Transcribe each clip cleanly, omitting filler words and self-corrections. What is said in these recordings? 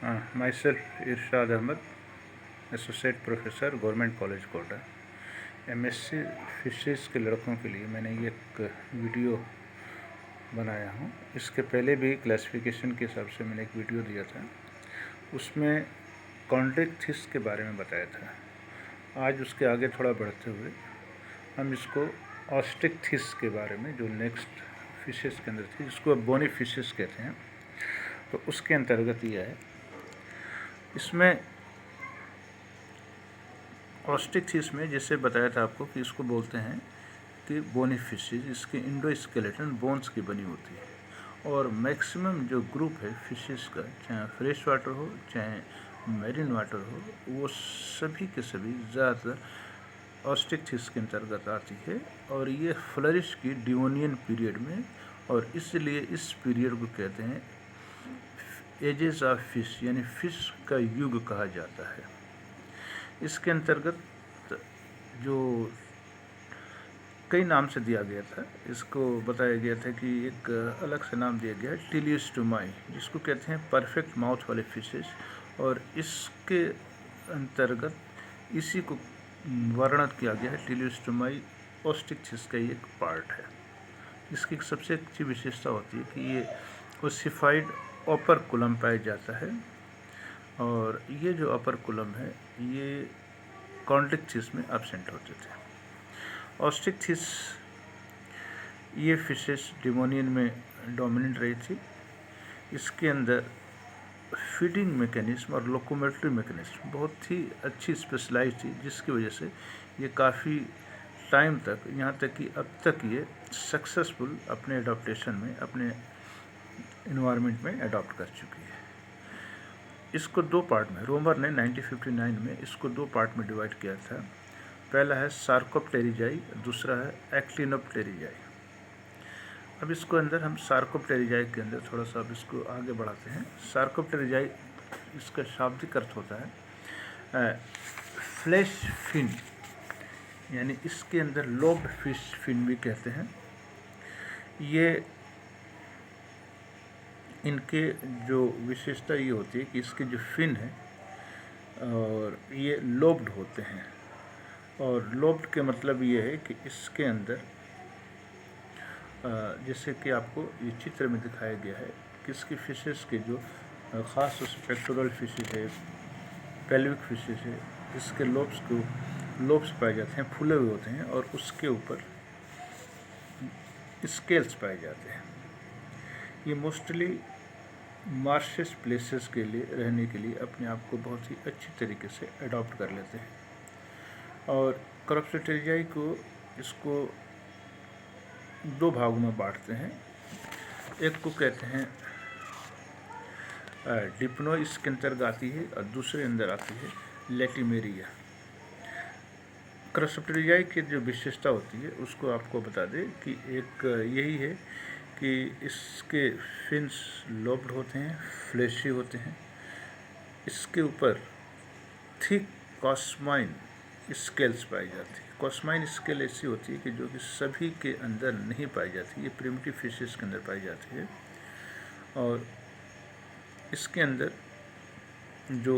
myself Irshad Ahmad, associate professor government college Kota. MSc fisheries के लड़कों के लिए मैंने ये एक वीडियो बनाया हूँ। इसके पहले भी क्लासिफिकेशन के हिसाब से मैंने एक वीडियो दिया था, उसमें कॉन्ड्रिक्थिस के बारे में बताया था। आज उसके आगे थोड़ा बढ़ते हुए हम इसको ऑस्ट्रिक्थिस के बारे में, जो नेक्स्ट फिशेस के अंदर थी, जिसको बोनी फिशेस कहते हैं, तो उसके अंतर्गत ये है। इसमें ऑस्ट्रिक्थिस में जैसे बताया था आपको कि इसको बोलते हैं कि बोनी फिशेज, इसके इंडोस्केलेटन बोन्स की बनी होती है। और मैक्सिमम जो ग्रुप है फिशेस का, चाहे फ्रेश वाटर हो चाहे मेरीन वाटर हो, वो सभी के सभी ज़्यादातर ऑस्ट्रिक्थिस के अंतर्गत आती है। और ये फ्लरिश की डिवोनियन पीरियड में, और इसलिए इस पीरियड को कहते हैं एजेस ऑफ फिश, यानी फिश का युग कहा जाता है। इसके अंतर्गत जो कई नाम से दिया गया था, इसको बताया गया था कि एक अलग से नाम दिया गया है टिलियोस्टोमाई, जिसको कहते हैं परफेक्ट माउथ वाले फिशेस। और इसके अंतर्गत इसी को वर्णित किया गया है। टिलियोस्टोमाई ऑस्ट्रिक्थिस का एक पार्ट है। इसकी सबसे अच्छी विशेषता होती है कि ये ओसिफाइड अपर कुलम पाया जाता है। और ये जो अपर कुलम है ये कॉन्ड्रिक्थिस में एब्सेंट होते थे। ऑस्ट्रिक्थिस ये फिशेस डिवोनियन में डोमिनेंट रही थी। इसके अंदर फीडिंग मैकेनिज्म और लोकोमोटरी मैकेनिज्म बहुत ही अच्छी स्पेशलाइज थी, जिसकी वजह से ये काफ़ी टाइम तक, यहाँ तक कि अब तक ये सक्सेसफुल अपने एडॉप्टेशन में, अपने इन्वायरमेंट में अडॉप्ट कर चुकी है। इसको दो पार्ट में, रोमर ने 1959 में इसको दो पार्ट में डिवाइड किया था। पहला है सार्कोप्टेरिजाई, दूसरा है एक्टिनोप्टेरिजाई। अब इसको अंदर हम सार्कोप्टेरिजाई के अंदर थोड़ा सा अब इसको आगे बढ़ाते हैं। सार्कोप्टेरिजाई, इसका शाब्दिक अर्थ होता है फ्लैश फिन, यानी इसके अंदर लोब्ड फिश फिन भी कहते हैं। ये इनके जो विशेषता ये होती है कि इसके जो फिन है और ये लोब्ड होते हैं। और लोब्ड के मतलब ये है कि इसके अंदर जैसे कि आपको ये चित्र में दिखाया गया है कि इसकी फिशेस के जो ख़ास पेक्टोरल फिशेस है, पेल्विक फिशेस है, इसके लोब्स पाए जाते हैं, फूले हुए होते हैं, और उसके ऊपर स्केल्स पाए जाते हैं। ये मोस्टली मार्शस प्लेसेस के लिए रहने के लिए अपने आप को बहुत ही अच्छी तरीके से अडॉप्ट कर लेते हैं। और क्रॉप्सोटेरिजाई को, इसको दो भागों में बांटते हैं। एक को कहते हैं डिप्नो, इसके अंतर्गत आती है, और दूसरे अंदर आती है लेटिमेरिया। क्रॉप्सोटेरिजाई की जो विशेषता होती है उसको आपको बता दें कि एक यही है कि इसके फिन्स लोब्ड होते हैं, फ्लैशी होते हैं। इसके ऊपर थिक कॉस्माइन स्केल्स पाई जाती है। कॉस्माइन स्केल ऐसी होती है कि जो कि सभी के अंदर नहीं पाई जाती, ये प्रिमिटिव फिशेस के अंदर पाई जाती है। और इसके अंदर जो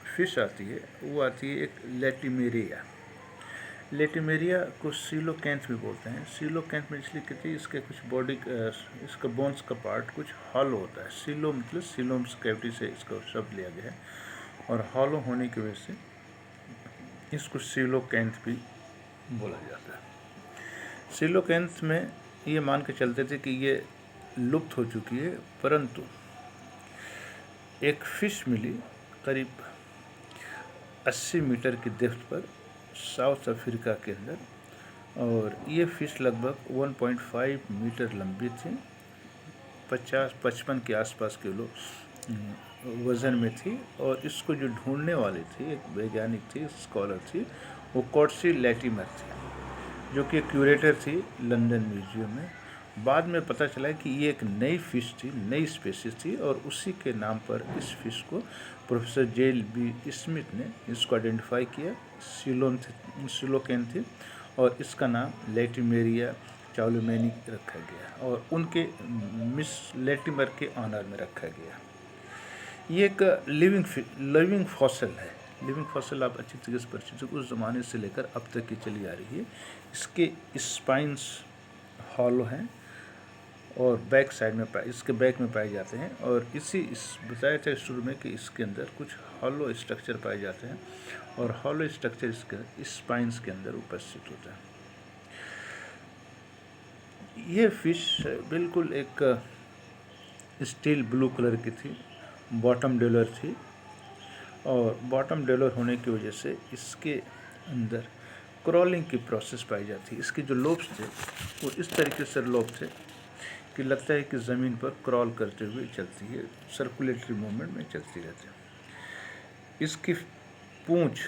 फिश आती है वो आती है एक लेटिमेरिया। लेटिमेरिया को सीलोकैंथ भी बोलते हैं। सीलोकैंथ में इसलिए कहते हैं इसके कुछ बॉडी, इसका बोन्स का पार्ट कुछ हॉलो होता है। सीलो मतलब सीलोम्स कैविटी से इसका शब्द लिया गया है, और हॉलो होने की वजह से इसको सीलोकैंथ भी बोला जाता है। सीलोकैंथ में ये मान के चलते थे कि ये लुप्त हो चुकी है, परंतु एक फ़िश मिली करीब 80 मीटर की डेप्थ पर साउथ अफ्रीका के अंदर, और ये फ़िश लगभग 1.5 मीटर लंबी थी, 50-55 के आसपास किलो वज़न में थी। और इसको जो ढूंढने वाली थी, एक वैज्ञानिक थी, स्कॉलर थी, वो कॉट्सी लैटिमर थी, जो कि क्यूरेटर थी लंदन म्यूजियम में। बाद में पता चला कि ये एक नई फ़िश थी, नई स्पेसीज थी, और उसी के नाम पर इस फ़िश को प्रोफेसर जे.बी. स्मिथ ने इसको आइडेंटिफाई किया। सीलोकैंथ थी, और इसका नाम लेटिमेरिया चाउलुमैनी रखा गया, और उनके मिस लेटिमर के ऑनर में रखा गया। ये एक लिविंग फॉसिल है। लिविंग फॉसिल आप अच्छी तरीके से परिचित हो, उस ज़माने से लेकर अब तक की चली आ रही है। इसके स्पाइंस हॉलो हैं और बैक साइड में इसके बैक में पाए जाते हैं, और इस बताया था शुरू में कि इसके अंदर कुछ हॉलो स्ट्रक्चर पाए जाते हैं, और हॉलो स्ट्रक्चर इसके स्पाइंस के अंदर उपस्थित होता है। ये फिश बिल्कुल एक स्टील ब्लू कलर की थी, बॉटम डेलर थी, और बॉटम डेलर होने की वजह से इसके अंदर क्रॉलिंग की प्रोसेस पाई जाती है। इसके जो लोब्स थे वो इस तरीके से लोब थे कि लगता है कि ज़मीन पर क्रॉल करते हुए चलती है, सर्कुलेटरी मूवमेंट में चलती रहती है। इसकी पूंछ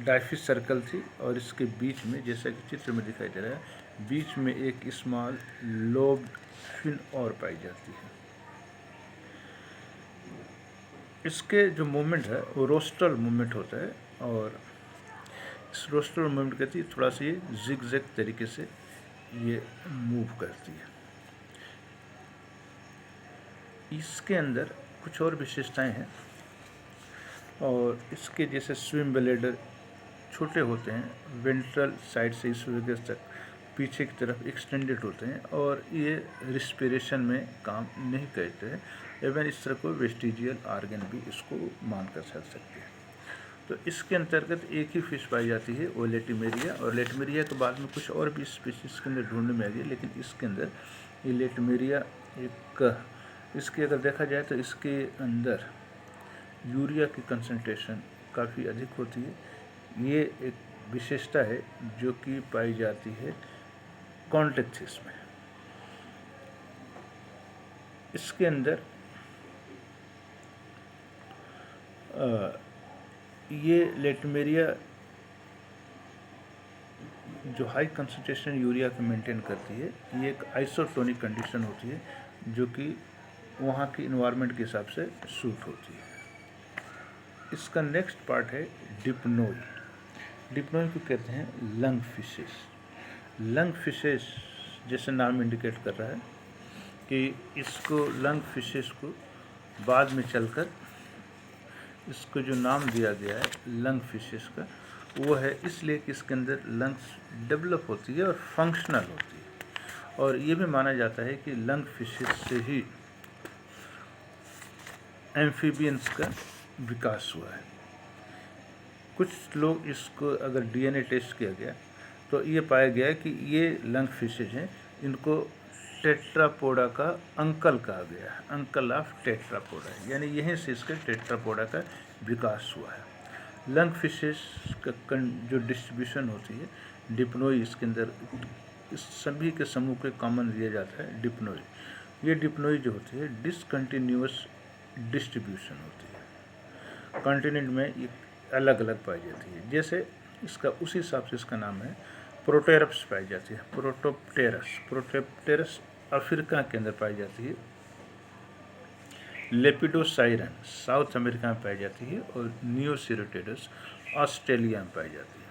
डायफिस सर्कल थी, और इसके बीच में, जैसा कि चित्र में दिखाई दे रहा है, बीच में एक स्मॉल लोब फिन और पाई जाती है। इसके जो मूवमेंट है वो रोस्ट्रल मूवमेंट होता है, और इस रोस्ट्रल मूवमेंट कहती है थोड़ा सा ये जिग-जैग तरीके से ये मूव करती है। इसके अंदर कुछ और विशेषताएं हैं, और इसके जैसे स्विम ब्लेडर छोटे होते हैं, वेंट्रल साइड से इस वजह तक पीछे की तरफ एक्सटेंडेड होते हैं, और ये रिस्पिरेशन में काम नहीं करते हैं। इवन इस तरह को वेस्टिजियल आर्गन भी इसको मानकर चल सकते हैं। तो इसके अंतर्गत एक ही फिश पाई जाती है, वो लेटिमेरिया, और लेटिमेरिया के बाद में कुछ और भी स्पीशीज़ के अंदर ढूंढने में आ गई, लेकिन इसके अंदर ये लेटिमेरिया एक, इसके अगर देखा जाए तो इसके अंदर यूरिया की कंसंट्रेशन काफ़ी अधिक होती है। ये एक विशेषता है जो कि पाई जाती है कॉन्टेक्सिस में। इसके अंदर ये लेटिमेरिया जो हाई कंसंट्रेशन यूरिया को मेंटेन करती है, ये एक आइसोटोनिक कंडीशन होती है जो कि वहाँ की इन्वायरमेंट के हिसाब से सूट होती है। इसका नेक्स्ट पार्ट है डिप्नोई। डिप्नोई को कहते हैं लंग फिशेस। लंग फिशेस जैसे नाम इंडिकेट कर रहा है कि इसको लंग फिशेस को बाद में चलकर इसको जो नाम दिया गया है लंग फिशेस का, वो है इसलिए कि इसके अंदर लंग्स डेवलप होती है और फंक्शनल होती है, और ये भी माना जाता है कि लंग फिशेस से ही एम्फीबियंस का विकास हुआ है। कुछ लोग इसको अगर डीएनए टेस्ट किया गया तो ये पाया गया कि ये लंग फिशेज हैं, इनको टेट्रापोडा का अंकल कहा गया है, अंकल ऑफ टेट्रापोडा, यानी यहीं से इसके टेट्रापोडा का विकास हुआ है। लंग फिशेस का जो डिस्ट्रीब्यूशन होती है डिप्नोई, इसके अंदर इस सभी के समूह को कॉमन दिया जाता है डिप्नोई। ये डिप्नोई जो होती है डिसकंटिन्यूअस डिस्ट्रीब्यूशन होती है, कॉन्टिनेंट में ये अलग अलग पाई जाती है। जैसे इसका उसी हिसाब से इसका नाम है प्रोटेरप्स पाई जाती है, प्रोटोप्टेरस अफ्रीका के अंदर पाई जाती है, लेपिडोसाइरन साउथ अमेरिका में पाई जाती है, और नियोसिरोटेडस ऑस्ट्रेलिया में पाई जाती है।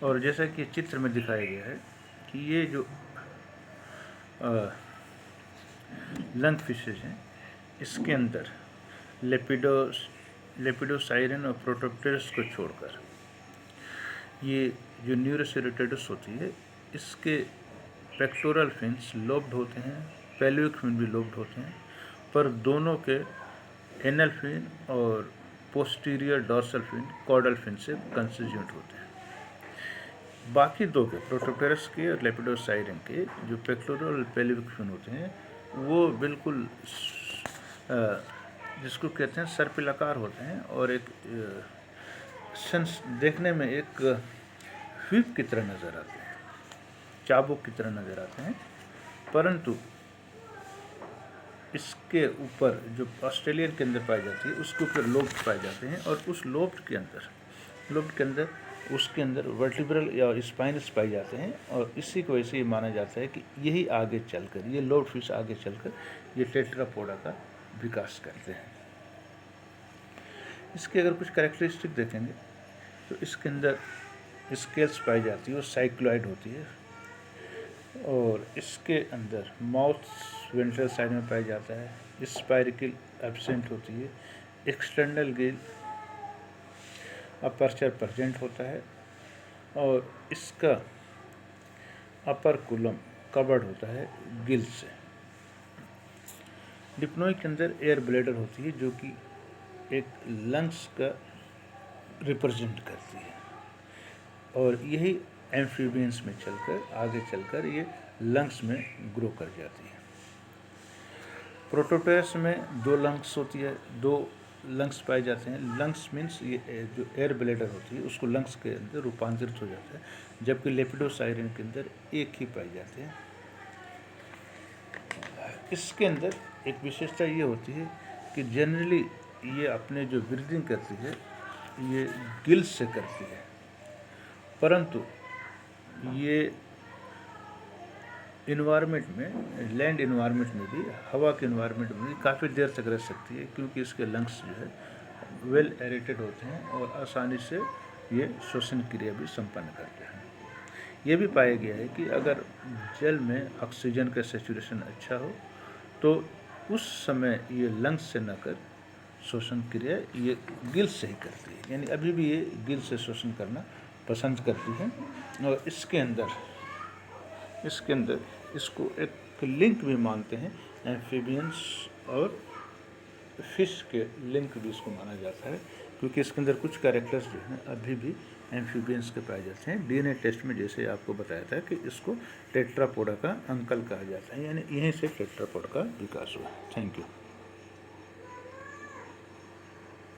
और जैसा कि चित्र में दिखाया गया है कि ये जो लंग फिशेज हैं इसके अंदर लेपिडोसाइरन और प्रोटोप्टेरस को छोड़कर ये जो न्यूरोसिरोटेडस होती है इसके पेक्टोरल फिन्स लोब्ड होते हैं, पेल्विक फिन भी लोब्ड होते हैं, पर दोनों के एनल फिन और posterior dorsal fin caudal fin से कंस्टिट्यूट होते हैं। बाकी दो के प्रोटोप्टेरस के और लेपिडोसाइरन के जो पेक्टोरल पेल्विक फिन होते हैं वो बिल्कुल जिसको कहते हैं सर्पिलाकार होते हैं, और एक देखने में एक व्हीप की तरह नज़र आते हैं, चाबुक की तरह नज़र आते हैं, परंतु इसके ऊपर जो ऑस्ट्रेलियन के अंदर पाई जाती है उसके ऊपर लोब्स पाए जाते हैं, और उस लोब्स के अंदर उसके अंदर वर्टिब्रल या स्पाइनस पाए जाते हैं, और इसी की वजह से ये माना जाता है कि यही आगे चलकर ये लोब्ड फिश आगे चलकर ये टेट्रापोडा का विकास करते हैं। इसके अगर कुछ कैरेक्टरिस्टिक देखेंगे तो इसके अंदर स्केल्स पाई जाती है, वो साइक्लॉइड होती है, और इसके अंदर माउथ वेंट्रल साइड में पाया जाता है। स्पाइरिकल एब्सेंट होती है। एक्सटर्नल गिल अपर्चर प्रेजेंट होता है और इसका अपर कुलम कवर्ड होता है गिल से। डिप्नोई के अंदर एयर ब्लैडर होती है जो कि एक लंग्स का रिप्रेजेंट करती है और यही एम्फीबियंस में चलकर आगे चलकर ये लंग्स में ग्रो कर जाती है। प्रोटोटोरस में दो लंग्स होती है, दो लंग्स पाए जाते हैं। लंग्स मीन्स ये जो एयर ब्लैडर होती है उसको लंग्स के अंदर रूपांतरित हो जाता है, जबकि लेपिडोसाइरिन के अंदर एक ही पाए जाते हैं। इसके अंदर एक विशेषता ये होती है कि जनरली ये अपने जो ब्रीदिंग करती है ये गिल्स से करती है, परंतु ये इन्वायरमेंट में, लैंड इन्वायरमेंट में भी, हवा के इन्वायरमेंट में भी काफ़ी देर तक रह सकती है, क्योंकि इसके लंग्स जो है वेल एरेटेड होते हैं और आसानी से ये श्वसन क्रिया भी संपन्न करते हैं। ये भी पाया गया है कि अगर जल में ऑक्सीजन का सैचुरेशन अच्छा हो तो उस समय ये लंग्स से न कर श्वसन क्रिया ये गिल से ही करती है, यानी अभी भी ये गिल से श्वसन करना पसंद करती है। और इसके अंदर इसको एक लिंक भी मानते हैं, एम्फीबियंस और फिश के लिंक भी इसको माना जाता है, क्योंकि इसके अंदर कुछ कैरेक्टर्स जो हैं अभी भी एम्फीबियंस के पाए जाते हैं। डीएनए टेस्ट में जैसे आपको बताया था कि इसको टेट्रापोडा का अंकल कहा जाता है, यानी यहीं से टेट्रापोडा का विकास हुआ। Thank you.